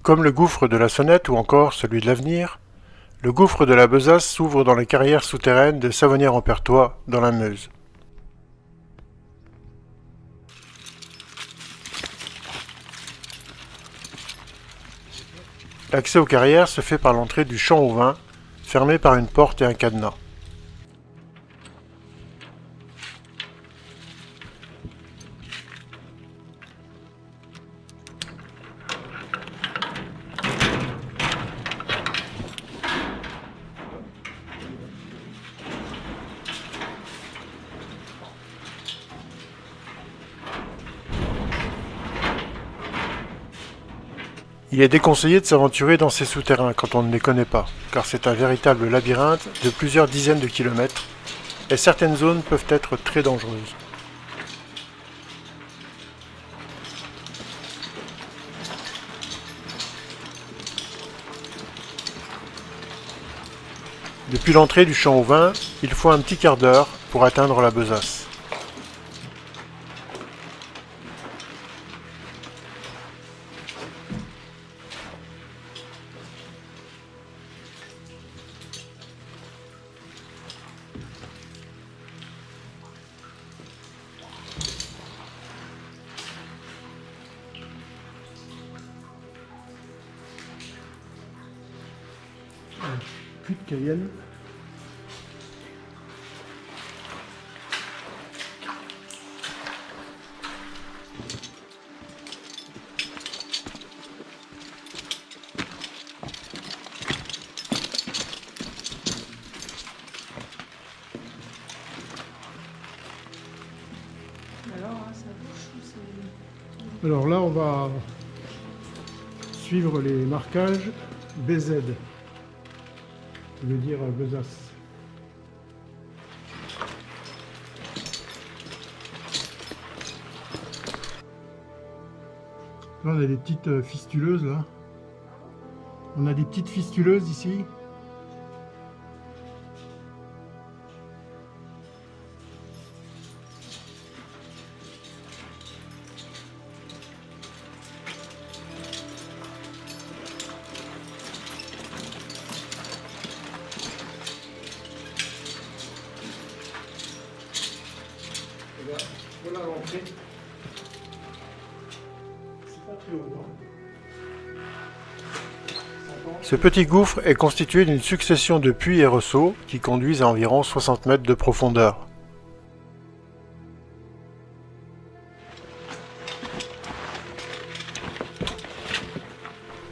Comme le gouffre de la Sonnette ou encore celui de l'Avenir, le gouffre de la Besace s'ouvre dans les carrières souterraines de Savonnières-en-Perthois, dans la Meuse. L'accès aux carrières se fait par l'entrée du champ au vin, fermé par une porte et un cadenas. Il est déconseillé de s'aventurer dans ces souterrains quand on ne les connaît pas, car c'est un véritable labyrinthe de plusieurs dizaines de kilomètres, et certaines zones peuvent être très dangereuses. Depuis l'entrée du champ au vin, il faut un petit quart d'heure pour atteindre la Besace. Plus de Cayenne. Alors là, on va suivre les marquages BZ, veut dire Besace. Là, on a des petites fistuleuses, là. On a des petites fistuleuses ici. Voilà l'entrée. C'est pas très haut, hein. Ce petit gouffre est constitué d'une succession de puits et ressauts qui conduisent à environ 60 mètres de profondeur.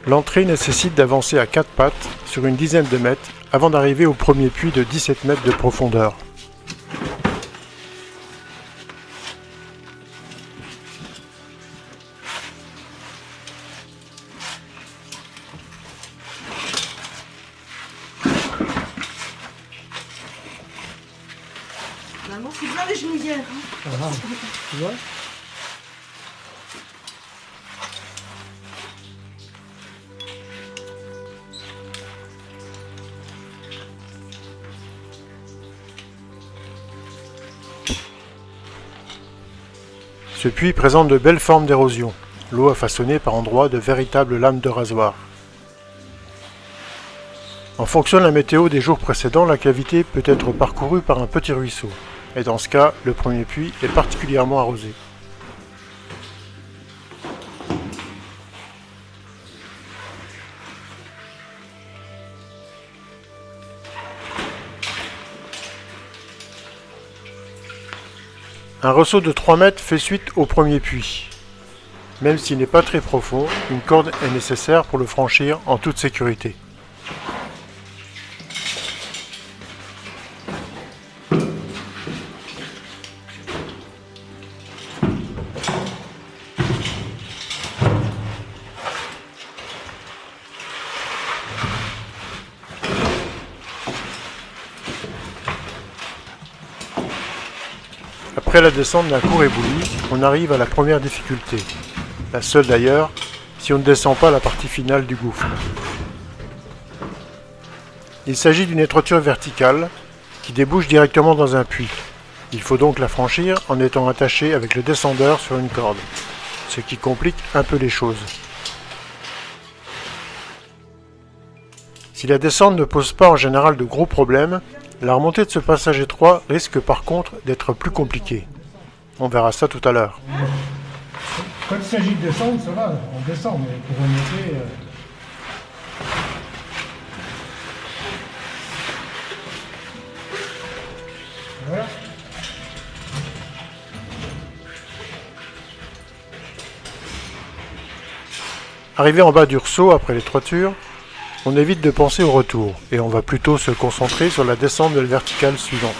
L'entrée nécessite d'avancer à quatre pattes sur une dizaine de mètres avant d'arriver au premier puits de 17 mètres de profondeur. Finalement, c'est bien les genouillères. Hein. Ah, tu vois ? Ce puits présente de belles formes d'érosion. L'eau a façonné par endroits de véritables lames de rasoir. En fonction de la météo des jours précédents, la cavité peut être parcourue par un petit ruisseau. Et dans ce cas, le premier puits est particulièrement arrosé. Un ressaut de 3 mètres fait suite au premier puits. Même s'il n'est pas très profond, une corde est nécessaire pour le franchir en toute sécurité. Après la descente d'un court éboulis, on arrive à la première difficulté, la seule d'ailleurs, si on ne descend pas la partie finale du gouffre. Il s'agit d'une étroiture verticale qui débouche directement dans un puits. Il faut donc la franchir en étant attaché avec le descendeur sur une corde, ce qui complique un peu les choses. Si la descente ne pose pas en général de gros problèmes, la remontée de ce passage étroit risque par contre d'être plus compliquée. On verra ça tout à l'heure. Quand il s'agit de descendre, ça va, on descend, mais pour remonter... Voilà. Arrivé en bas du ressaut après les toitures, on évite de penser au retour et on va plutôt se concentrer sur la descente de la verticale suivante.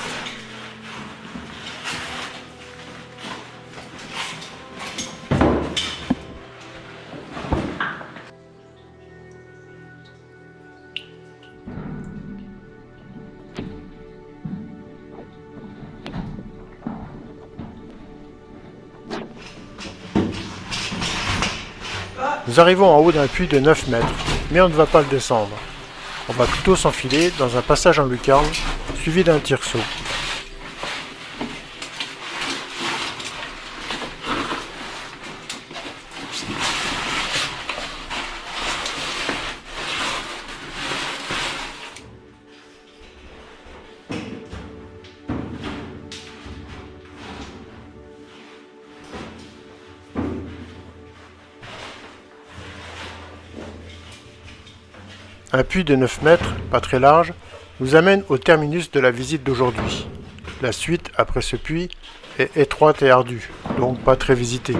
Nous arrivons en haut d'un puits de 9 mètres, mais on ne va pas le descendre. On va plutôt s'enfiler dans un passage en lucarne, suivi d'un tire-saut. Un puits de 9 mètres, pas très large, nous amène au terminus de la visite d'aujourd'hui. La suite, après ce puits, est étroite et ardue, donc pas très visitée.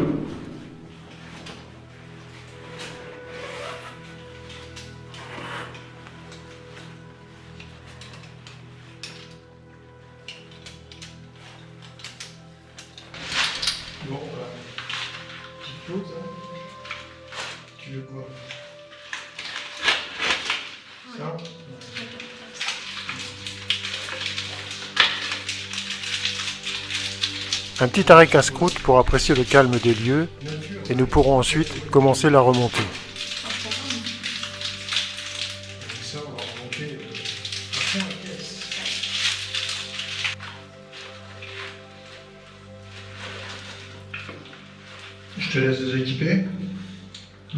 Bon, voilà. Petite chose, hein. Tu veux quoi? Ça? Un petit arrêt casse-croûte pour apprécier le calme des lieux, et nous pourrons ensuite commencer la remontée. Avec ça, on va remonter à fond la caisse. Je te laisse déséquiper. Si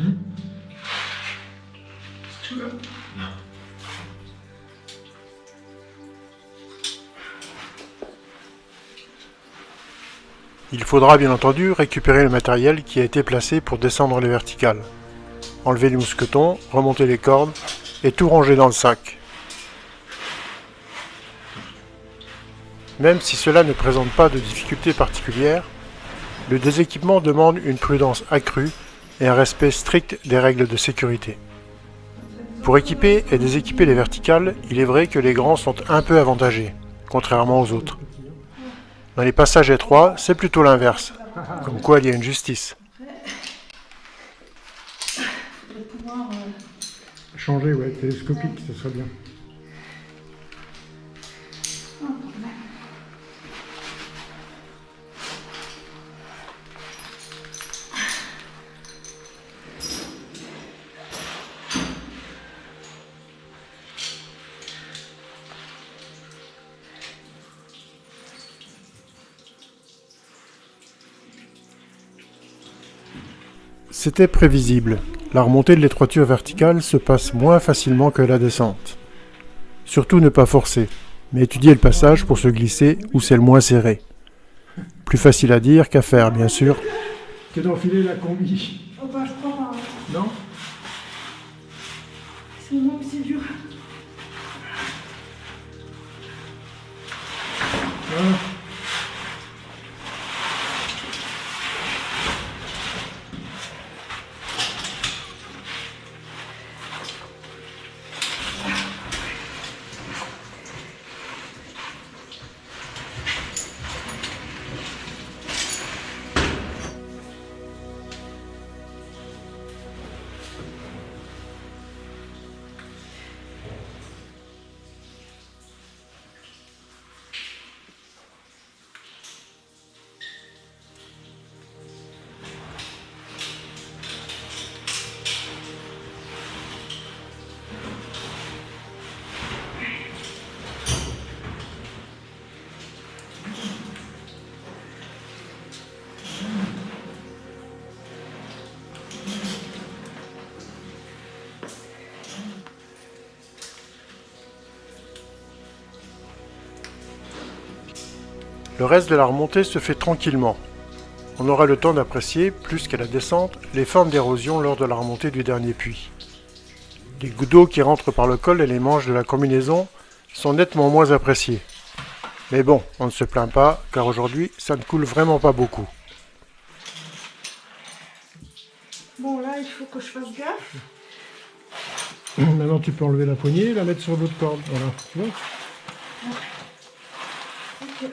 tu veux. Il faudra bien entendu récupérer le matériel qui a été placé pour descendre les verticales. Enlever les mousquetons, remonter les cordes et tout ranger dans le sac. Même si cela ne présente pas de difficultés particulières, le déséquipement demande une prudence accrue et un respect strict des règles de sécurité. Pour équiper et déséquiper les verticales, il est vrai que les grands sont un peu avantagés, contrairement aux autres. Dans les passages étroits, c'est plutôt l'inverse, comme quoi il y a une justice. Changer, ouais, télescopique, ce serait bien. C'était prévisible. La remontée de l'étroiture verticale se passe moins facilement que la descente. Surtout ne pas forcer, mais étudier le passage pour se glisser où c'est le moins serré. Plus facile à dire qu'à faire, bien sûr. Que d'enfiler la combi. Oh bah je crois pas. Non? C'est le moment où c'est dur. Voilà. Le reste de la remontée se fait tranquillement. On aura le temps d'apprécier, plus qu'à la descente, les formes d'érosion lors de la remontée du dernier puits. Les gouttes d'eau qui rentrent par le col et les manches de la combinaison sont nettement moins appréciés. Mais bon, on ne se plaint pas, car aujourd'hui, ça ne coule vraiment pas beaucoup. Bon, là, il faut que je fasse gaffe. Maintenant, tu peux enlever la poignée et la mettre sur l'autre corde. Voilà, tu vois ? Ok.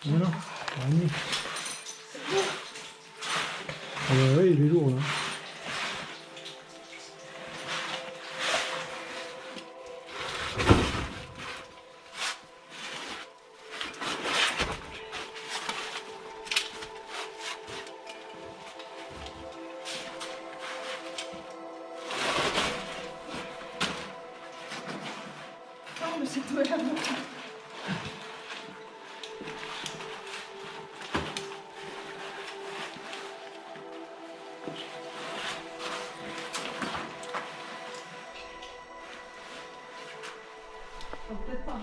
Voilà. Ah bah oui, il est lourd là. Oh, mais c'est tout à l'heure. Peut-être pas.